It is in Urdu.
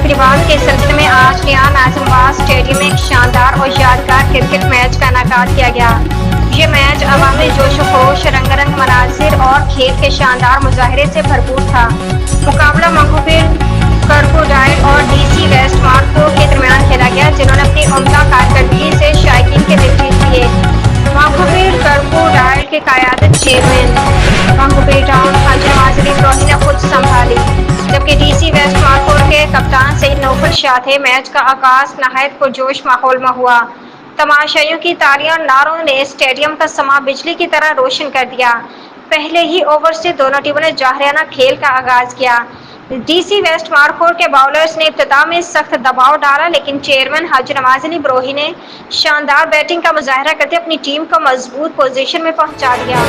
اقتباس کے سلسلے میں آج ریان اعظم آباد اسٹیڈیم میں ایک شاندار اور یادگار کرکٹ میچ کا انعقاد کیا گیا۔ یہ میچ عوامی جوش و خروش، رنگ مناظر اور کھیل کے شاندار مظاہرے سے بھرپور تھا۔ مقابلہ منگوپیر کرکوڈائل اور ڈی سی ویسٹ مارکور کے درمیان کھیلا گیا، جنہوں نے اپنی عمدہ کارکردگی سے شائقین کے دل جیت لیے۔ منگوپیر کرکوڈائل کی قیادت چیئرمین منگوپیر ٹاؤن حاجی نواز علی ابراہیم نے خود سنبھالی، جبکہ ڈی سی ویسٹ مارکور کے کپتان سعید نوفل شاہ تھے۔ میچ کا آغاز نہایت پرجوش ماحول میں ہوا۔ تماشائیوں کی تالیاں اور نعروں نے اسٹیڈیم کا سماں بجلی کی طرح روشن کر دیا۔ پہلے ہی اوور سے دونوں ٹیموں نے جارحانہ کھیل کا آغاز کیا۔ ڈی سی ویسٹ مارکور کے باؤلرز نے ابتدا میں سخت دباؤ ڈالا، لیکن چیئرمین حاجی نواز علی ابراہیم نے شاندار بیٹنگ کا مظاہرہ کرتے اپنی ٹیم کو مضبوط پوزیشن میں پہنچا دیا۔